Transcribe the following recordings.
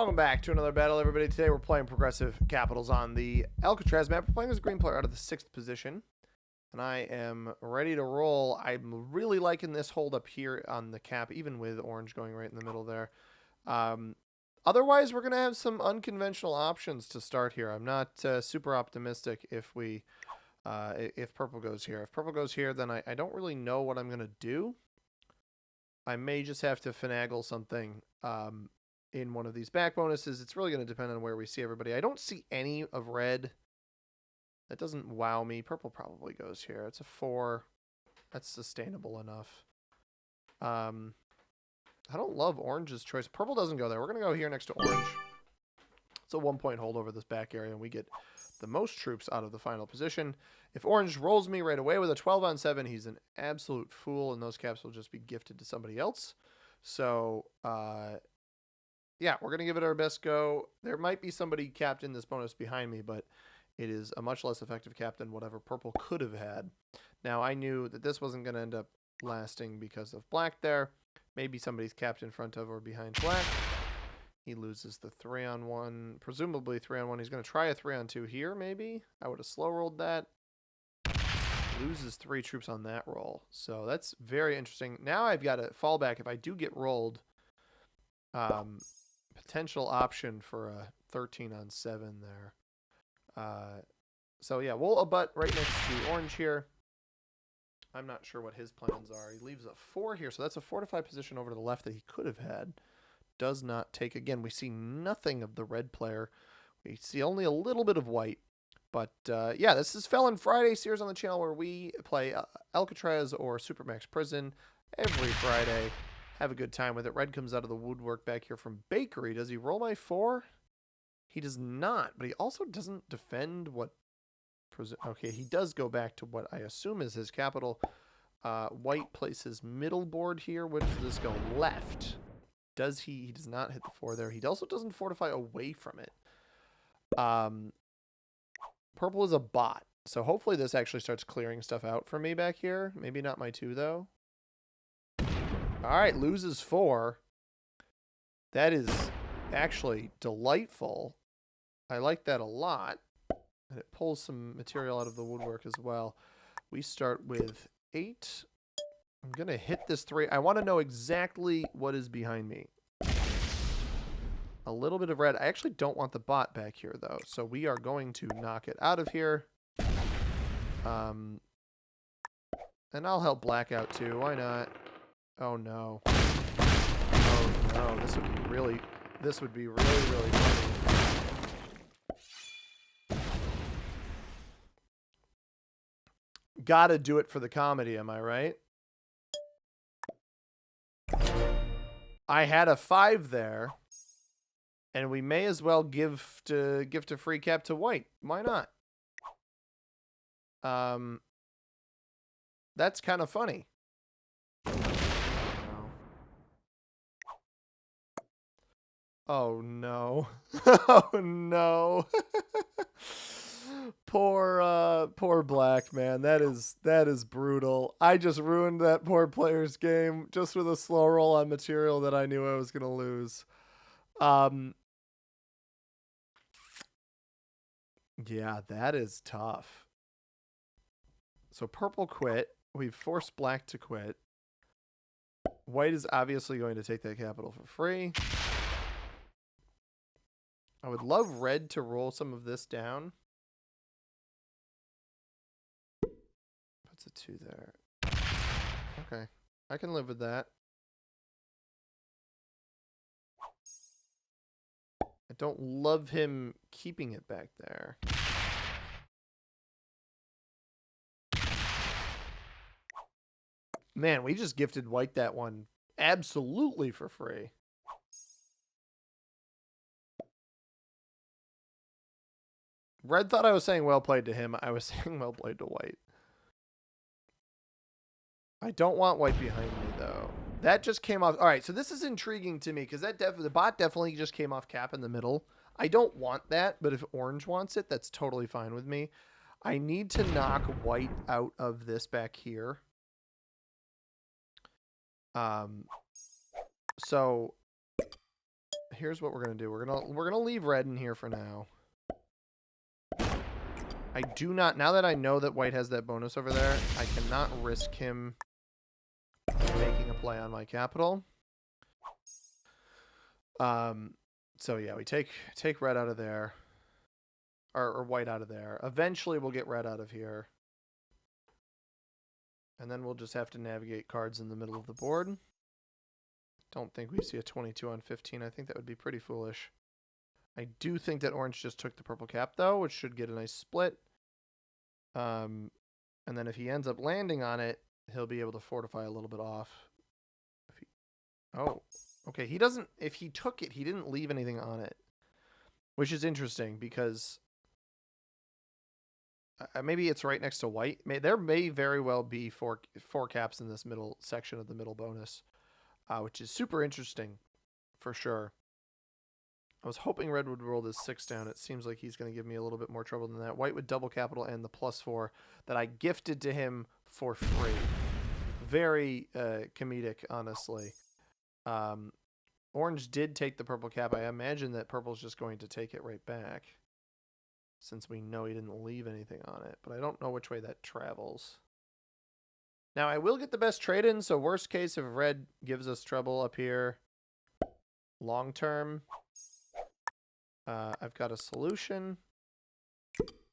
Welcome back to another battle, everybody. Today we're playing Progressive Capitals on the Alcatraz map. We're playing as a green player out of the 6th position. And I am ready to roll. I'm really liking this hold up here on the cap, even with orange going right in the middle there. Otherwise, we're going to have some unconventional options to start here. I'm not super optimistic if purple goes here. If purple goes here, then I don't really know what I'm going to do. I may just have to finagle something in one of these back bonuses. It's really going to depend on where we see everybody. I don't see any of red. That doesn't wow me. Purple probably goes here. It's a 4. That's sustainable enough. I don't love orange's choice. Purple doesn't go there. We're going to go here next to orange. It's a 1-point hold over this back area, and we get the most troops out of the final position. If orange rolls me right away with a 12-on-7, he's an absolute fool, and those caps will just be gifted to somebody else. So, yeah, we're going to give it our best go. There might be somebody capped in this bonus behind me, but it is a much less effective cap than whatever purple could have had. Now, I knew that this wasn't going to end up lasting because of black there. Maybe somebody's capped in front of or behind black. He loses the 3-on-1, presumably 3-on-1. He's going to try a 3-on-2 here, maybe. I would have slow rolled that. Loses 3 troops on that roll. So that's very interesting. Now I've got a fallback. If I do get rolled, potential option for a 13-on-7 there. So yeah, we'll abut right next to orange here. I'm not sure what his plans are. He leaves a 4 here, so that's a fortified position over to the left that he could have had. Does not take. Again, we see nothing of the red player. We see only a little bit of white. But yeah, this is Felon Friday series on the channel where we play Alcatraz or Supermax Prison every Friday. Have a good time with it. Red comes out of the woodwork back here from Bakery. Does he roll my 4? He does not, but he also doesn't defend what... Okay, he does go back to what I assume is his capital. White places middle board here. Where does this go? Left. Does he? He does not hit the 4 there. He also doesn't fortify away from it. Purple is a bot, so hopefully this actually starts clearing stuff out for me back here. Maybe not my 2, though. All right, loses 4. That is actually delightful. I like that a lot. And it pulls some material out of the woodwork as well. We start with 8. I'm going to hit this 3. I want to know exactly what is behind me. A little bit of red. I actually don't want the bot back here, though. So we are going to knock it out of here. And I'll help black out, too. Why not? Oh, no. Oh, no. This would be really, really funny. Gotta do it for the comedy, am I right? I had a 5 there, and we may as well gift a free cap to white. Why not? That's kind of funny. Oh no. Oh no. Poor black, man. That is brutal. I just ruined that poor player's game just with a slow roll on material that I knew I was going to lose. Yeah, that is tough. So purple quit. We've forced black to quit. White is obviously going to take that capital for free. I would love red to roll some of this down. Puts a 2 there. Okay. I can live with that. I don't love him keeping it back there. Man, we just gifted white that one absolutely for free. Red thought I was saying well played to him. I was saying well played to white. I don't want white behind me, though. That just came off. All right, so this is intriguing to me because the bot definitely just came off cap in the middle. I don't want that, but if orange wants it, that's totally fine with me. I need to knock white out of this back here. So here's what we're gonna do. We're gonna leave red in here for now. I do not, now that I know that white has that bonus over there, I cannot risk him making a play on my capital. So yeah, we take red out of there, or white out of there. Eventually we'll get red out of here. And then we'll just have to navigate cards in the middle of the board. Don't think we see a 22 on 15. I think that would be pretty foolish. I do think that orange just took the purple cap, though, which should get a nice split. And then if he ends up landing on it, he'll be able to fortify a little bit off. Oh, okay. He doesn't... If he took it, he didn't leave anything on it. Which is interesting, because... maybe it's right next to white. There may very well be four caps in this middle section of the middle bonus, which is super interesting, for sure. I was hoping red would roll this 6 down. It seems like he's going to give me a little bit more trouble than that. White would double capital and the +4 that I gifted to him for free. Very comedic, honestly. Orange did take the purple cap. I imagine that purple's just going to take it right back, since we know he didn't leave anything on it. But I don't know which way that travels. Now, I will get the best trade in, so worst case, if red gives us trouble up here long term, I've got a solution.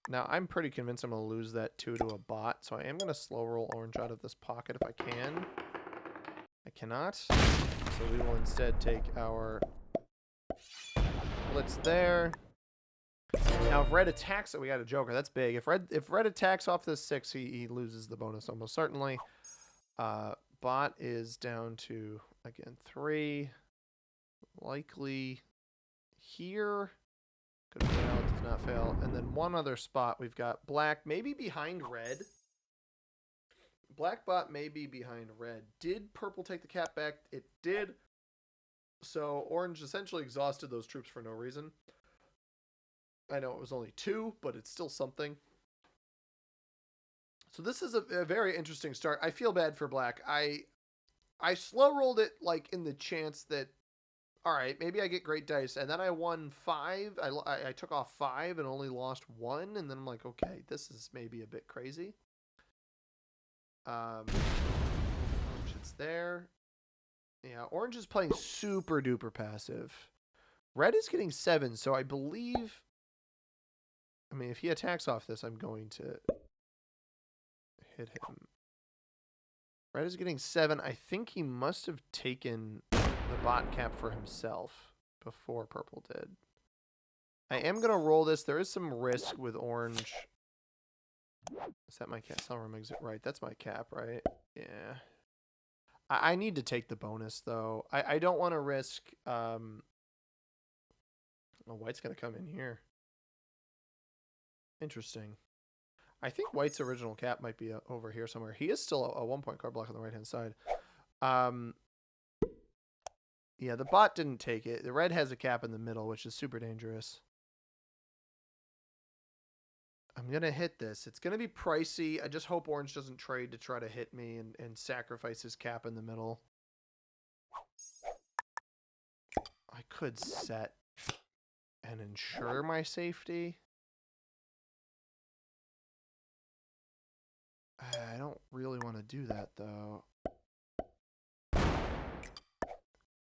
Now, I'm pretty convinced I'm going to lose that 2 to a bot, so I am going to slow roll orange out of this pocket if I can. I cannot, so we will instead take our blitz there. Now, if red attacks it, we got a joker. That's big. If red attacks off this 6, he loses the bonus almost certainly. Bot is down to, again, 3. Likely here. Could fail, does not fail. And then one other spot. We've got black, maybe behind red. Black bot may be behind red. Did purple take the cap back? It did. So orange essentially exhausted those troops for no reason. I know it was only 2, but it's still something. So this is a very interesting start. I feel bad for black. I slow rolled it like in the chance that, all right, maybe I get great dice. And then I won 5. I took off 5 and only lost 1. And then I'm like, okay, this is maybe a bit crazy. Orange is there. Yeah, orange is playing super duper passive. Red is getting 7, so I believe... I mean, if he attacks off this, I'm going to hit him. Red is getting 7. I think he must have taken the bot cap for himself before purple did. I am going to roll this. There is some risk with orange. Is that my cap? I'll remember it right. That's my cap, right? Yeah. I need to take the bonus, though. I don't want to risk... Oh, white's going to come in here. Interesting. I think white's original cap might be over here somewhere. He is still a 1-point card block on the right-hand side. Yeah, the bot didn't take it. The red has a cap in the middle, which is super dangerous. I'm going to hit this. It's going to be pricey. I just hope orange doesn't trade to try to hit me and sacrifice his cap in the middle. I could set and ensure my safety. I don't really want to do that, though.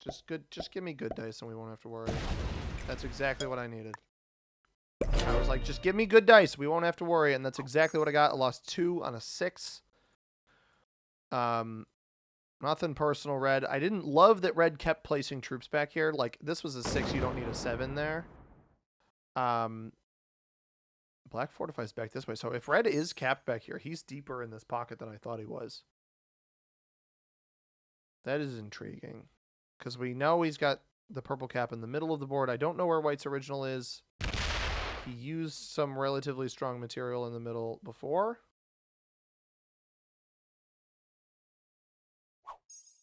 Just give me good dice and we won't have to worry. That's exactly what I needed. I was like, just give me good dice. We won't have to worry. And that's exactly what I got. I lost 2 on a 6. Nothing personal, red. I didn't love that red kept placing troops back here. Like, this was a 6. You don't need a 7 there. Black fortifies back this way. So if red is capped back here, he's deeper in this pocket than I thought he was. That is intriguing. Because we know he's got the purple cap in the middle of the board. I don't know where white's original is. He used some relatively strong material in the middle before.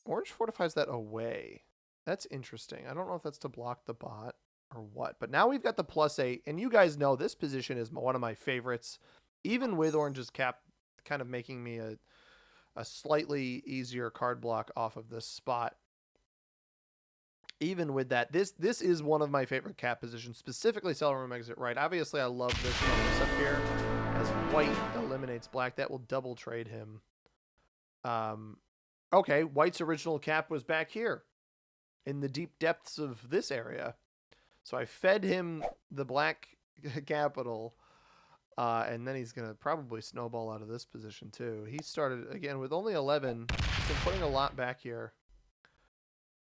Orange fortifies that away. That's interesting. I don't know if that's to block the bot or what. But now we've got the +8. And you guys know this position is one of my favorites. Even with orange's cap kind of making me a slightly easier card block off of this spot. even with that, this is one of my favorite cap positions, specifically sell room exit right. Obviously, I love this bonus up here. As white eliminates black, that will double trade him. Okay, white's original cap was back here in the deep depths of this area. So I fed him the black capital, and then he's going to probably snowball out of this position too. He started, again, with only 11. He's been putting a lot back here.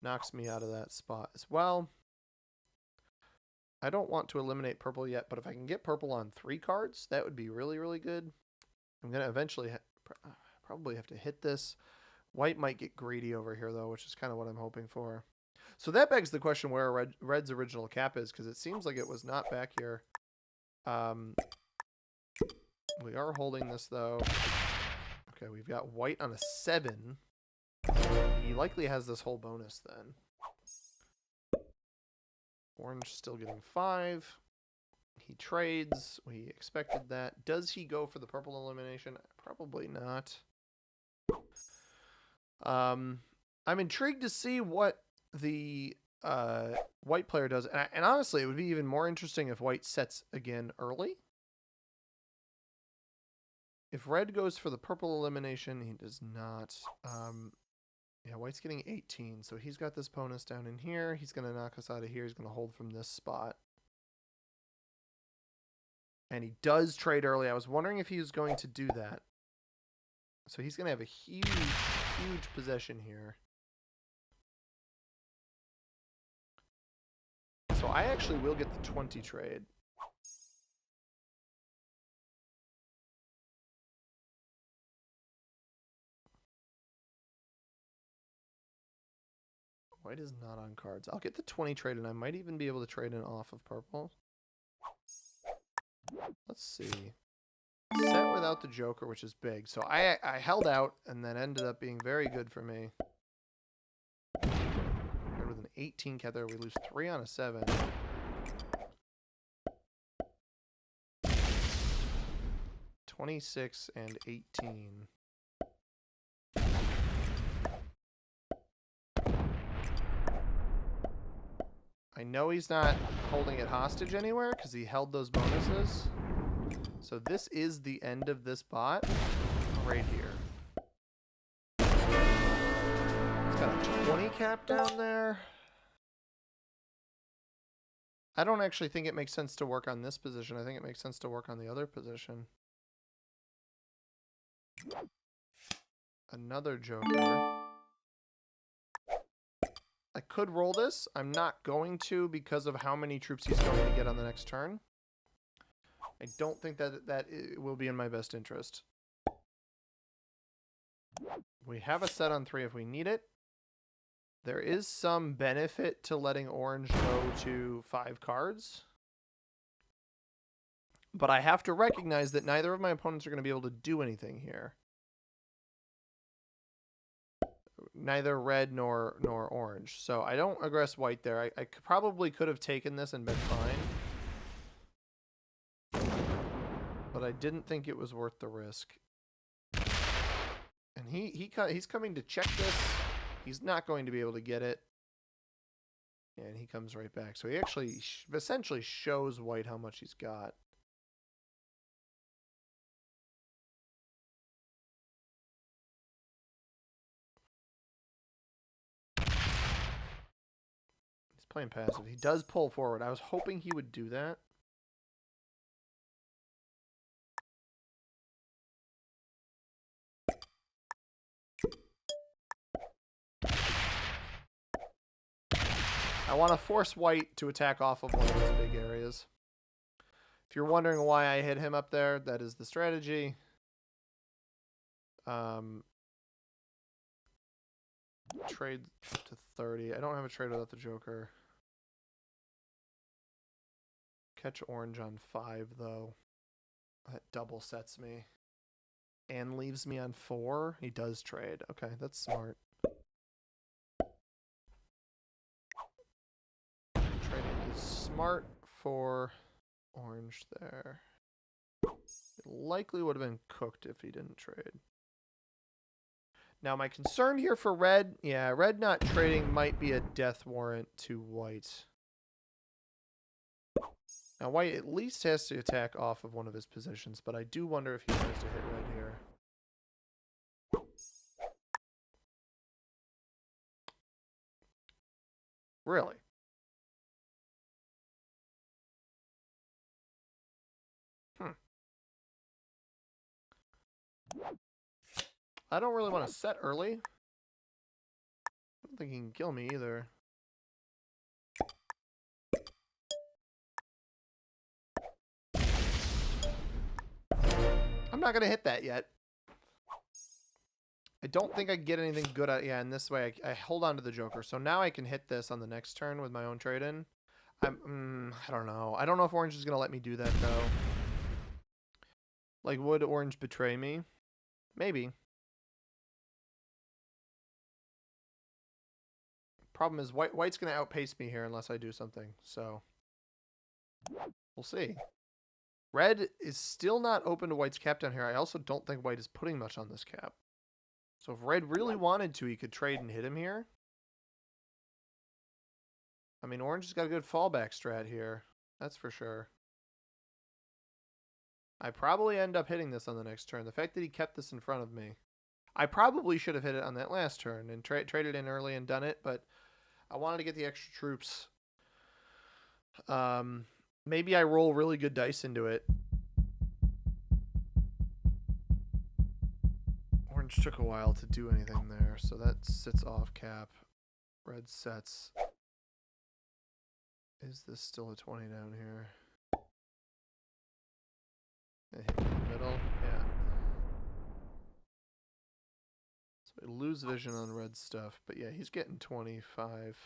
Knocks me out of that spot as well. I don't want to eliminate purple yet, but if I can get purple on 3 cards, that would be really, really good. I'm going to eventually probably have to hit this. White might get greedy over here, though, which is kind of what I'm hoping for. So that begs the question where red's original cap is, because it seems like it was not back here. We are holding this, though. Okay, we've got white on a 7. He likely has this whole bonus, then. Orange still getting 5. He trades. We expected that. Does he go for the purple elimination? Probably not. I'm intrigued to see what the white player does. And honestly, it would be even more interesting if white sets again early. If red goes for the purple elimination, he does not. Yeah, white's getting 18, so he's got this bonus down in here. He's going to knock us out of here. He's going to hold from this spot. And he does trade early. I was wondering if he was going to do that. So he's going to have a huge, huge possession here. So I actually will get the 20 trade. White is not on cards. I'll get the 20 trade, and I might even be able to trade in off of purple. Let's see. Set without the Joker, which is big. So I held out, and that ended up being very good for me. Paired with an 18 cap there, we lose 3 on a 7. $26 and 18. I know he's not holding it hostage anywhere because he held those bonuses. So this is the end of this bot right here. He's got a 20 cap down there. I don't actually think it makes sense to work on this position. I think it makes sense to work on the other position. Another Joker. I could roll this. I'm not going to because of how many troops he's going to get on the next turn. I don't think that it will be in my best interest. We have a set on 3 if we need it. There is some benefit to letting orange go to 5 cards. But I have to recognize that neither of my opponents are going to be able to do anything here. Neither red nor orange. So I don't aggress white there. I probably could have taken this and been fine. But I didn't think it was worth the risk. And he's coming to check this. He's not going to be able to get it. And he comes right back. So he actually essentially shows white how much he's got. Playing passive. He does pull forward. I was hoping he would do that. I want to force white to attack off of one of those big areas. If you're wondering why I hit him up there, that is the strategy. Trade to 30. I don't have a trade without the Joker. Catch orange on 5, though. That double sets me. And leaves me on 4. He does trade. Okay, that's smart. Trading is smart for orange there. It likely would have been cooked if he didn't trade. Now, my concern here for red, yeah, red not trading might be a death warrant to white. Now, white at least has to attack off of one of his positions, but I do wonder if he tries to hit red here. Really? I don't really want to set early. I don't think he can kill me either. I'm not going to hit that yet. I don't think I get anything good at... Yeah, in this way, I hold on to the Joker. So now I can hit this on the next turn with my own trade-in. I don't know. I don't know if Orange is going to let me do that, though. Like, would Orange betray me? Maybe. Problem is, White's going to outpace me here unless I do something. So, we'll see. Red is still not open to White's cap down here. I also don't think White is putting much on this cap. So if Red really wanted to, he could trade and hit him here. I mean, Orange has got a good fallback strat here. That's for sure. I probably end up hitting this on the next turn. The fact that he kept this in front of me. I probably should have hit it on that last turn and traded in early and done it, but I wanted to get the extra troops. Maybe I roll really good dice into it. Orange took a while to do anything there, so that sits off cap. Red sets. Is this still a 20 down here? I hit in the middle, yeah. So we lose vision on red stuff, but yeah, he's getting 25.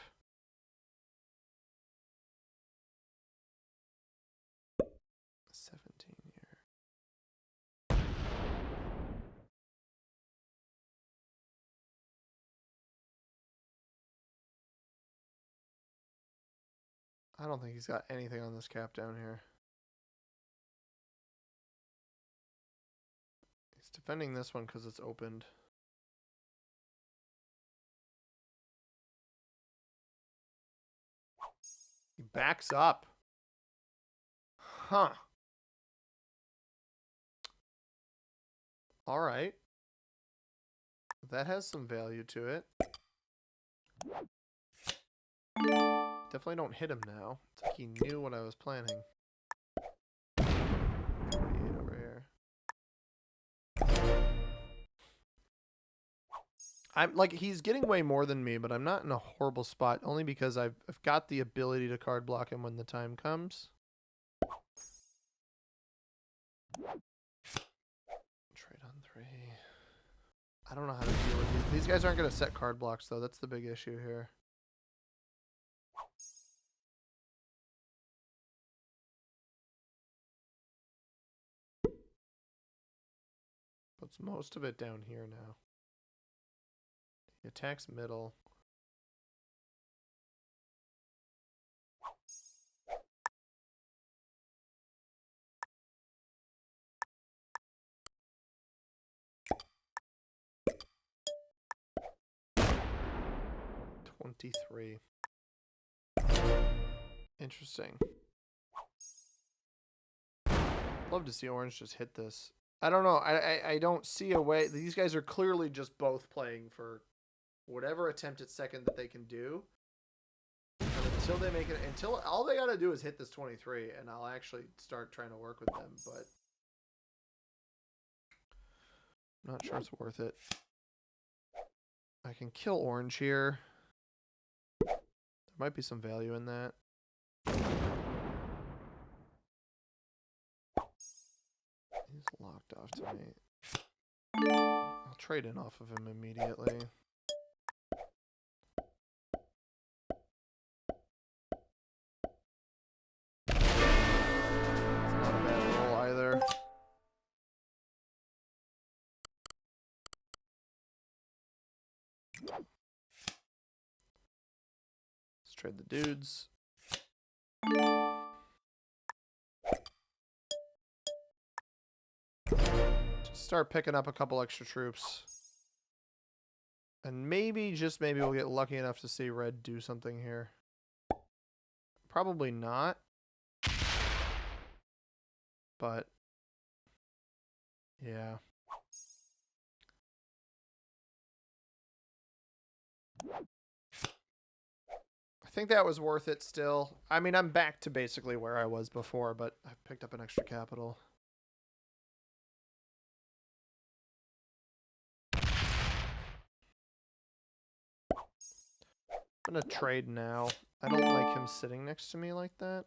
I don't think he's got anything on this cap down here. He's defending this one because it's opened. He backs up. Huh. All right. That has some value to it. Definitely don't hit him now. It's like he knew what I was planning. 48 over here. I'm like, he's getting way more than me, but I'm not in a horrible spot, only because I've got the ability to card block him when the time comes. Trade on 3. I don't know how to deal with these. These guys aren't going to set card blocks, though. That's the big issue here. Puts most of it down here now. He attacks middle. $23. Interesting. Love to see Orange just hit this. I don't know. I don't see a way. These guys are clearly just both playing for whatever attempt at second that they can do. And until they make it, until all they gotta do is hit this 23, and I'll actually start trying to work with them. But I'm not sure it's worth it. I can kill Orange here. There might be some value in that. He's locked off to me. I'll trade in off of him immediately. It's not a bad roll either. Let's trade the dudes. Just start picking up a couple extra troops. And maybe, just maybe, we'll get lucky enough to see red do something here. Probably not. But, yeah. I think that was worth it still. I mean, I'm back to basically where I was before, but I've picked up an extra capital. I'm going to trade now. I don't like him sitting next to me like that.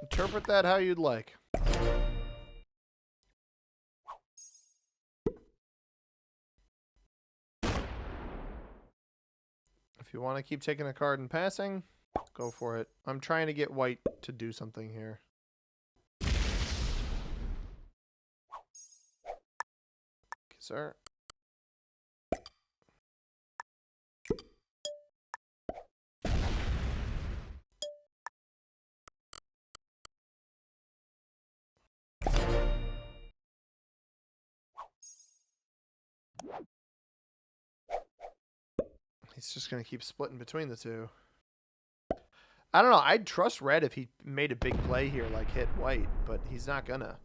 Interpret that how you'd like. If you want to keep taking a card and passing, go for it. I'm trying to get white to do something here. Okay, sir. He's just going to keep splitting between the two. I don't know. I'd trust red if he made a big play here, like hit white, but he's not gonna.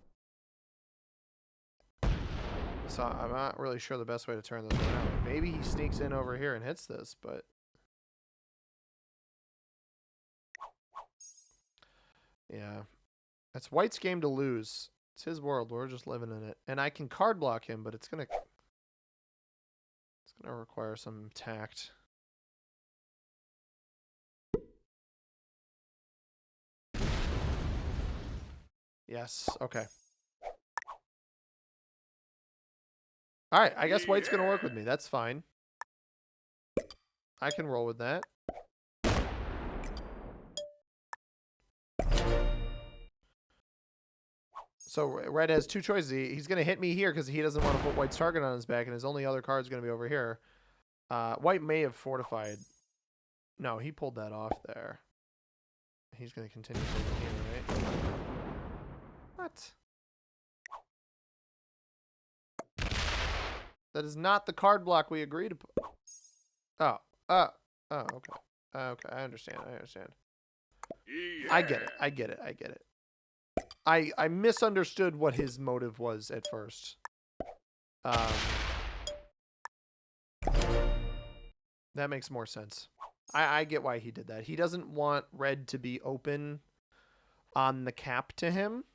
So I'm not really sure the best way to turn this around. Maybe he sneaks in over here and hits this, but... yeah. That's white's game to lose. It's his world. We're just living in it. And I can card block him, but it's gonna require some tact. Yes. Okay. All right. I guess white's gonna work with me. That's fine. I can roll with that. So red has two choices. He's going to hit me here because he doesn't want to put white's target on his back, and his only other card is going to be over here. White may have fortified. No, he pulled that off there. He's going to continue taking here, right? What? That is not the card block we agreed to put. Oh, okay. Okay, I understand. Yeah. I get it. I misunderstood what his motive was at first. That makes more sense. I get why he did that. He doesn't want red to be open on the cap to him,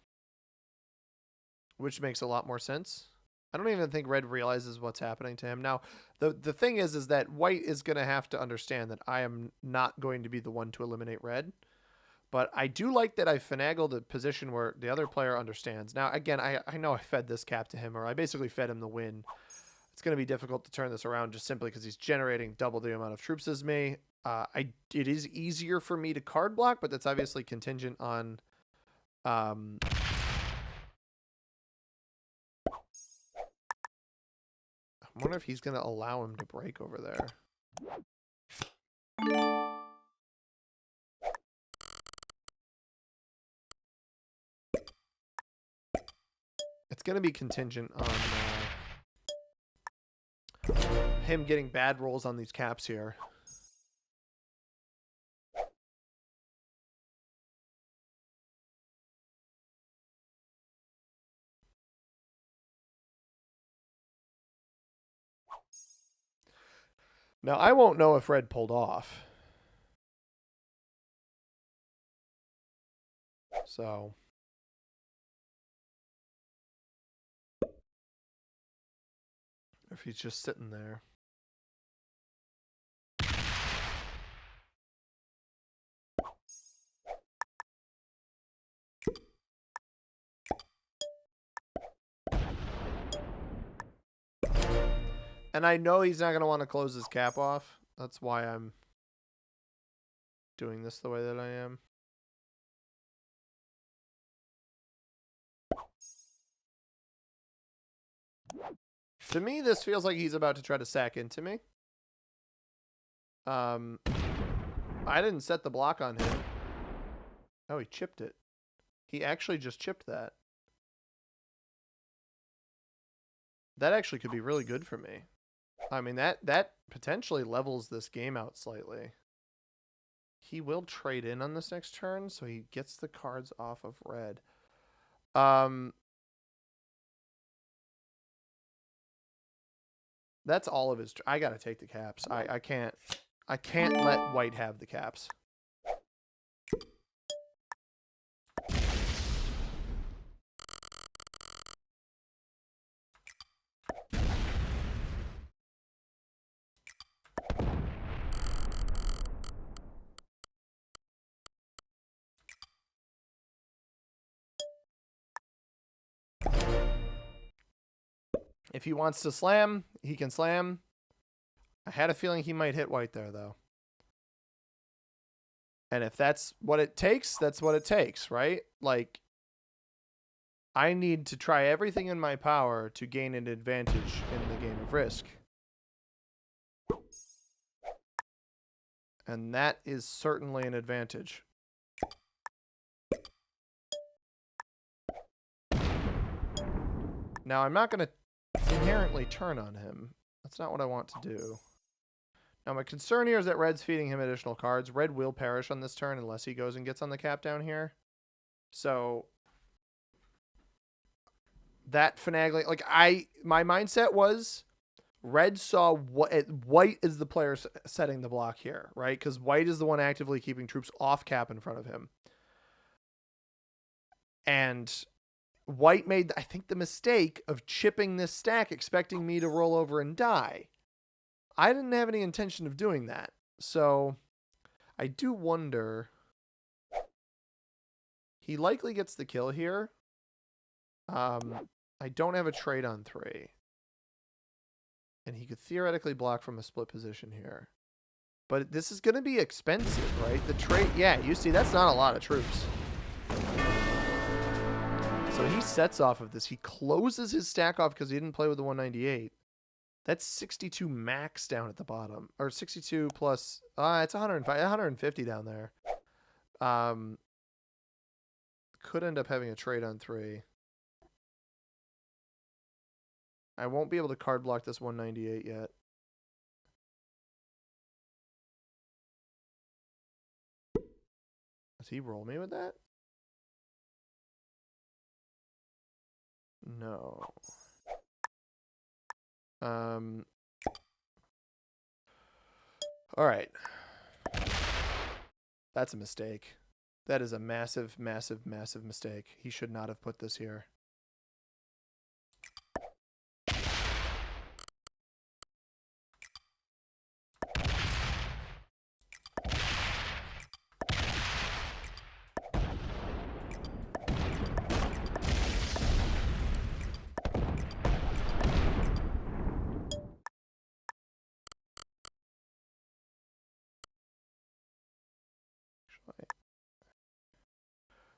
which makes a lot more sense. I don't even think red realizes what's happening to him. Now, the thing is that white is going to have to understand that I am not going to be the one to eliminate red. But I do like that I finagled a position where the other player understands. Now, again, I know I fed this cap to him, or I basically fed him the win. It's going to be difficult to turn this around just simply because he's generating double the amount of troops as me. It is easier for me to card block, but that's obviously contingent on... I wonder if he's going to allow him to break over there. It's going to be contingent on him getting bad rolls on these caps here. Now, I won't know if red pulled off. So... if he's just sitting there. And I know he's not going to want to close his cap off. That's why I'm doing this the way that I am. To me, this feels like he's about to try to sack into me. I didn't set the block on him. Oh, he chipped it. He actually just chipped that. That actually could be really good for me. I mean, that potentially levels this game out slightly. He will trade in on this next turn, so he gets the cards off of red. That's all of his. I gotta take the caps. I can't let white have the caps. If he wants to slam, he can slam. I had a feeling he might hit white there, though. And if that's what it takes, that's what it takes, right? Like, I need to try everything in my power to gain an advantage in the game of Risk. And that is certainly an advantage. Now, I'm not going to inherently turn on him. That's not what I want to do. Now, my concern here is that red's feeding him additional cards. Red will perish on this turn unless he goes and gets on the cap down here. So that finagling, like my mindset was red saw white is the player setting the block here, right? Because white is the one actively keeping troops off cap in front of him. And white made, I think, the mistake of chipping this stack, expecting me to roll over and die. I didn't have any intention of doing that. So I do wonder. He likely gets the kill here. I don't have a trade on 3. And he could theoretically block from a split position here. But this is going to be expensive, right? The trade, yeah, you see, that's not a lot of troops. So he sets off of this. He closes his stack off because he didn't play with the 198. That's 62 max down at the bottom. Or 62 plus, it's 150 down there. Could end up having a trade on 3. I won't be able to card block this 198 yet. Does he roll me with that? No. All right. That's a mistake. That is a massive, massive, massive mistake. He should not have put this here.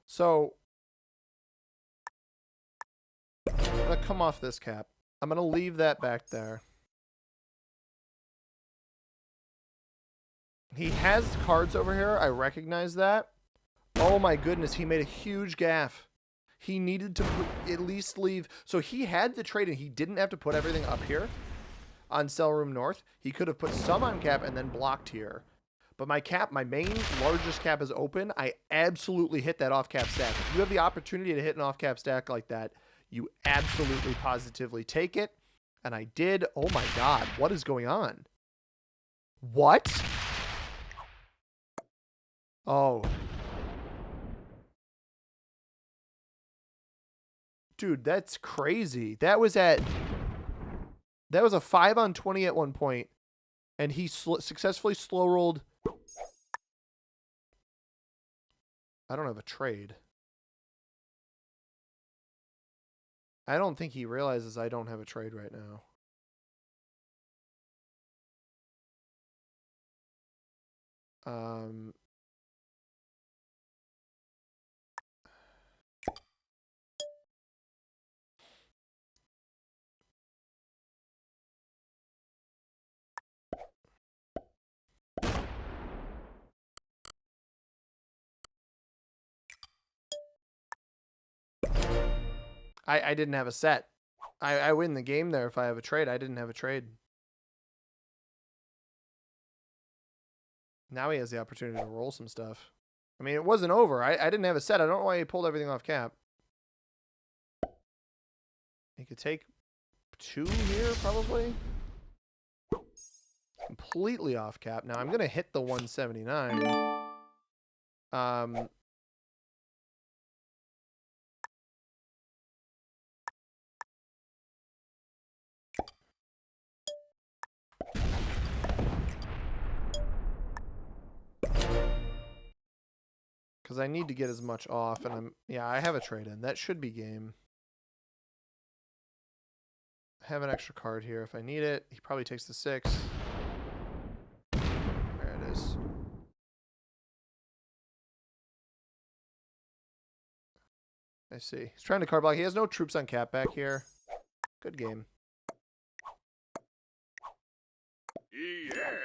So I'm going to come off this cap. I'm going to leave that back there. He has cards over here. I recognize that. Oh my goodness, he made a huge gaffe. He needed to at least leave. So he had the trade and he didn't have to put everything up here on Cell Room North. He could have put some on cap and then blocked here. But my cap, my main largest cap is open. I absolutely hit that off-cap stack. If you have the opportunity to hit an off-cap stack like that, you absolutely positively take it. And I did. Oh my God, what is going on? What? Oh. Dude, that's crazy. That was a 5 on 20 at one point, and he successfully slow rolled. I don't have a trade. I don't think he realizes I don't have a trade right now. I didn't have a set. I win the game there if I have a trade. I didn't have a trade. Now he has the opportunity to roll some stuff. I mean, it wasn't over. I didn't have a set. I don't know why he pulled everything off cap. He could take 2 here, probably. Completely off cap. Now, I'm going to hit the 179. Because I need to get as much off, and I have a trade-in. That should be game. I have an extra card here if I need it. He probably takes the 6. There it is. I see. He's trying to card block. He has no troops on cap back here. Good game. Yeah.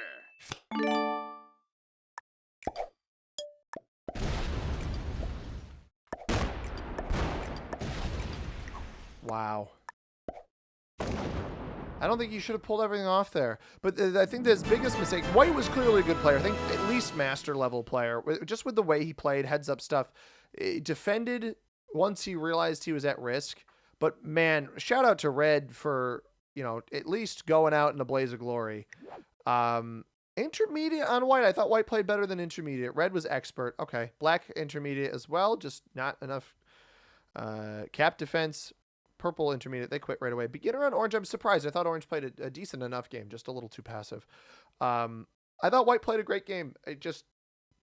Wow. I don't think he should have pulled everything off there. But I think his biggest mistake, White was clearly a good player. I think at least master level player. Just with the way he played, heads up stuff. Defended once he realized he was at risk. But man, shout out to Red for, at least going out in a blaze of glory. Intermediate on White. I thought White played better than intermediate. Red was expert. Okay. Black intermediate as well. Just not enough cap defense. Purple intermediate, they quit right away. Beginner on Orange, I'm surprised. I thought Orange played a decent enough game, just a little too passive. I thought White played a great game. It just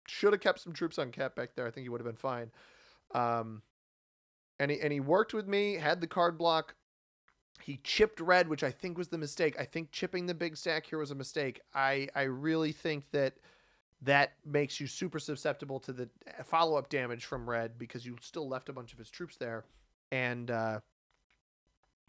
should have kept some troops on cap back there. I think he would have been fine. And he worked with me, had the card block. He chipped Red, which I think was the mistake. I think chipping the big stack here was a mistake. I really think that makes you super susceptible to the follow-up damage from Red because you still left a bunch of his troops there.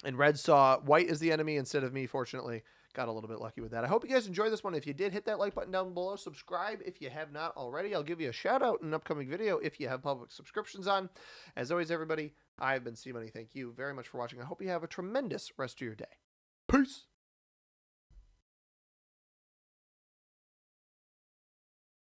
And Red saw White as the enemy instead of me, fortunately. Got a little bit lucky with that. I hope you guys enjoyed this one. If you did, hit that like button down below. Subscribe if you have not already. I'll give you a shout out in an upcoming video if you have public subscriptions on. As always, everybody, I've been C-Money. Thank you very much for watching. I hope you have a tremendous rest of your day. Peace.